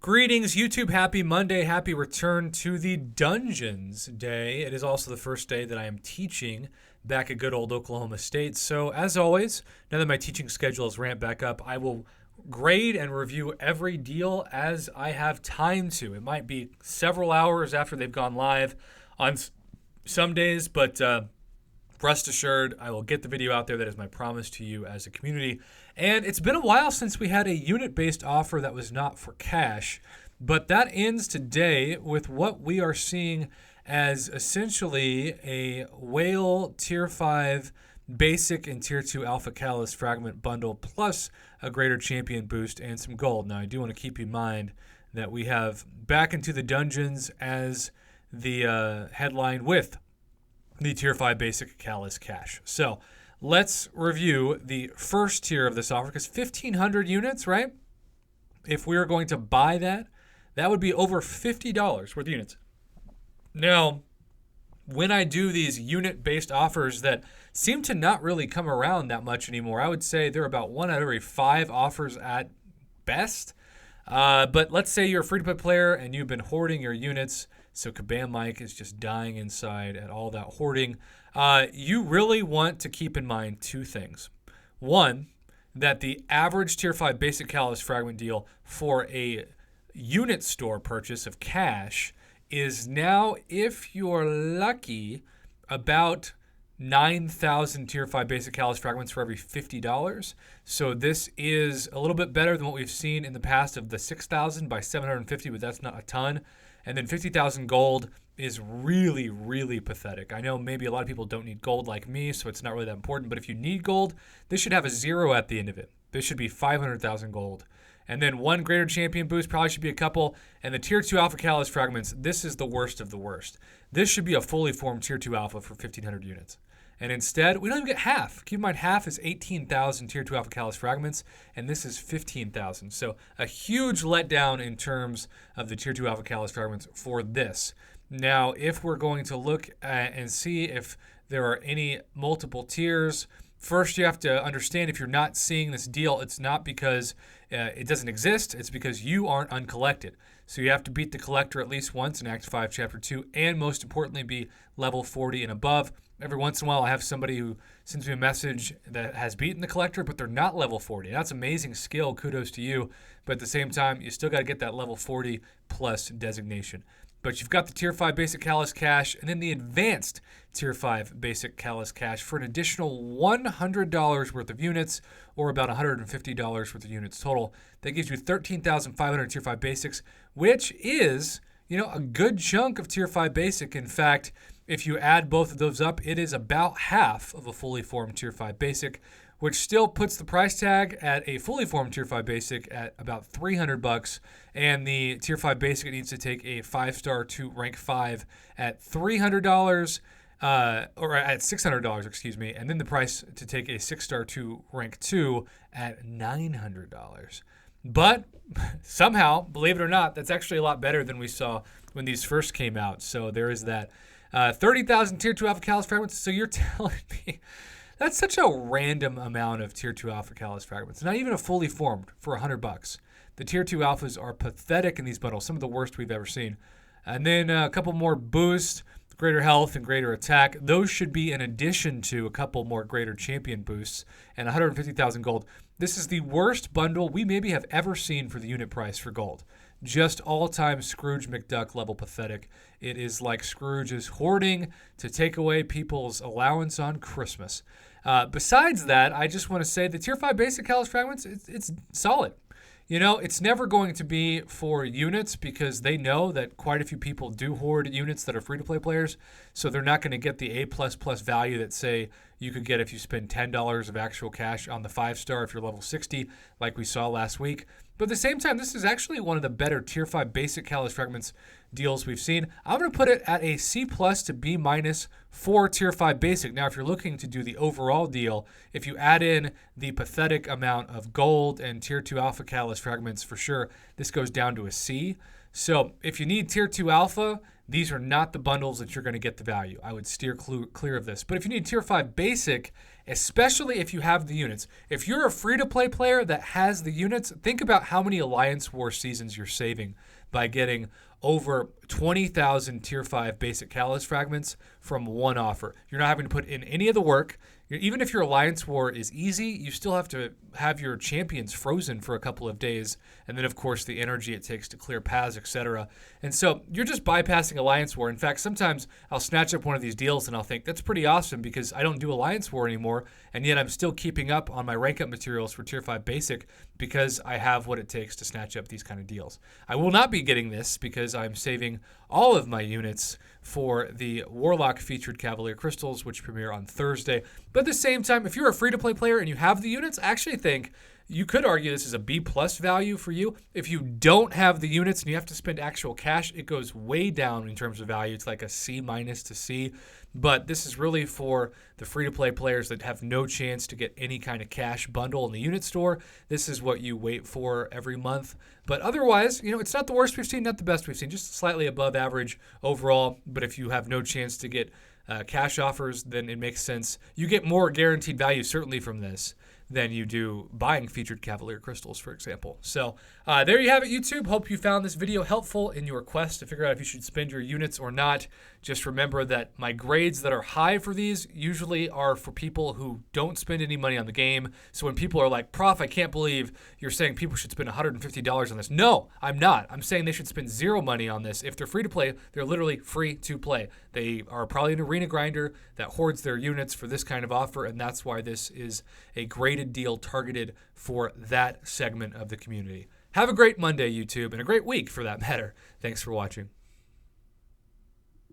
Greetings, YouTube. Happy Monday. Happy return to the Dungeons Day. It is also the first day that I am teaching back at good old Oklahoma State. So, as always, now that my teaching schedule has ramped back up, I will grade and review every deal as I have time to. It might be several hours after they've gone live on some days, but rest assured, I will get the video out there. That is my promise to you as a community. And it's been a while since we had a unit-based offer that was not for cash, but that ends today with what we are seeing as essentially a Whale Tier 5 Basic and Tier 2 Alpha Catalyst Fragment bundle plus a Greater Champion boost and some gold. Now, I do want to keep in mind that we have Back into the Dungeons as the headline with the Tier 5 Basic Catalyst Cash. So let's review the first tier of this offer, because 1,500 units, right? If we were going to buy that, that would be over $50 worth of units. Now, when I do these unit-based offers that seem to not really come around that much anymore, I would say they're about 1 out of every 5 offers at best. But let's say you're a free-to-play player and you've been hoarding your units, so Kabam Mike is just dying inside at all that hoarding. You really want to keep in mind 2 things. One, that the average Tier 5 Basic Catalyst Fragment deal for a unit store purchase of cash is now, if you're lucky, about 9,000 Tier 5 Basic Catalyst Fragments for every $50. So this is a little bit better than what we've seen in the past of the 6,000 by 750, but that's not a ton. And then 50,000 gold is really, really pathetic. I know maybe a lot of people don't need gold like me, so it's not really that important. But if you need gold, this should have a 0 at the end of it. This should be 500,000 gold. And then 1 Greater Champion boost, probably should be a couple. And the Tier 2 Alpha Catalyst Fragments, this is the worst of the worst. This should be a fully formed Tier 2 Alpha for 1,500 units. And instead, we don't even get half. Keep in mind, half is 18,000 Tier 2 Alpha Catalyst Fragments, and this is 15,000. So a huge letdown in terms of the Tier 2 Alpha Catalyst Fragments for this. Now, if we're going to look at and see if there are any multiple tiers, first you have to understand, if you're not seeing this deal, it's not because it doesn't exist. It's because you aren't uncollected. So you have to beat the collector at least once in Act 5, Chapter 2, and most importantly, be level 40 and above. Every once in a while, I have somebody who sends me a message that has beaten the collector, but they're not level 40. That's amazing skill. Kudos to you. But at the same time, you still got to get that level 40 plus designation. But you've got the Tier 5 Basic Catalyst Cash and then the Advanced Tier 5 Basic Catalyst Cash for an additional $100 worth of units, or about $150 worth of units total. That gives you 13,500 Tier 5 Basics, which is, a good chunk of Tier 5 Basic. In fact, if you add both of those up, it is about half of a fully formed Tier 5 Basic, which still puts the price tag at a fully formed Tier 5 Basic at about $300, and the Tier 5 Basic needs to take a 5-star to rank 5 at $300, or at $600, excuse me, and then the price to take a 6-star to rank 2 at $900. But somehow, believe it or not, that's actually a lot better than we saw when these first came out. So there is that. 30,000 Tier 2 Alpha Catalyst Fragments. So you're telling me that's such a random amount of Tier 2 Alpha Catalyst Fragments. Not even a fully formed for $100. The Tier 2 Alphas are pathetic in these bundles, some of the worst we've ever seen. And then a couple more boosts, greater health and greater attack. Those should be in addition to a couple more Greater Champion boosts and 150,000 gold. This is the worst bundle we maybe have ever seen for the unit price for gold. Just all-time Scrooge McDuck level pathetic. It is like Scrooge is hoarding to take away people's allowance on Christmas. Besides that, I just want to say the Tier 5 Basic Catalyst Fragments, it's solid. It's never going to be for units, because they know that quite a few people do hoard units that are free-to-play players, so they're not going to get the A++ value that, say, you could get if you spend $10 of actual cash on the 5-star if you're level 60, like we saw last week. But at the same time, this is actually one of the better Tier 5 Basic Catalyst Fragments deals we've seen. I'm going to put it at a C+ to B- for Tier 5 Basic. Now, if you're looking to do the overall deal, if you add in the pathetic amount of gold and Tier 2 Alpha Catalyst Fragments, for sure, this goes down to a C. So if you need Tier 2 Alpha, these are not the bundles that you're going to get the value. I would steer clear of this. But if you need Tier 5 Basic especially if you have the units. If you're a free-to-play player that has the units, think about how many Alliance War seasons you're saving by getting over 20,000 Tier 5 basic Catalyst fragments from one offer. You're not having to put in any of the work. Even if your Alliance War is easy, you still have to have your champions frozen for a couple of days, and then, of course, the energy it takes to clear paths, etc. And so you're just bypassing Alliance War. In fact, sometimes I'll snatch up one of these deals and I'll think, that's pretty awesome because I don't do Alliance War anymore, and yet I'm still keeping up on my rank up materials for Tier 5 Basic because I have what it takes to snatch up these kind of deals. I will not be getting this because I'm saving all of my units for the Warlock featured Cavalier Crystals, which premiere on Thursday. But at the same time, if you're a free-to-play player and you have the units, I actually think you could argue this is a B+ value for you. If you don't have the units and you have to spend actual cash, it goes way down in terms of value. It's like a C- to C. But this is really for the free-to-play players that have no chance to get any kind of cash bundle in the unit store. This is what you wait for every month. But otherwise, it's not the worst we've seen, not the best we've seen, just slightly above average overall. But if you have no chance to get cash offers, then it makes sense. You get more guaranteed value, certainly, from this than you do buying featured Cavalier Crystals, for example. So there you have it, YouTube. Hope you found this video helpful in your quest to figure out if you should spend your units or not. Just remember that my grades that are high for these usually are for people who don't spend any money on the game. So when people are like, Prof, I can't believe you're saying people should spend $150 on this. No, I'm not. I'm saying they should spend zero money on this. If they're free to play, they're literally free to play. They are probably an arena grinder that hoards their units for this kind of offer, and that's why this is a graded deal targeted for that segment of the community. Have a great Monday, YouTube, and a great week for that matter. Thanks for watching.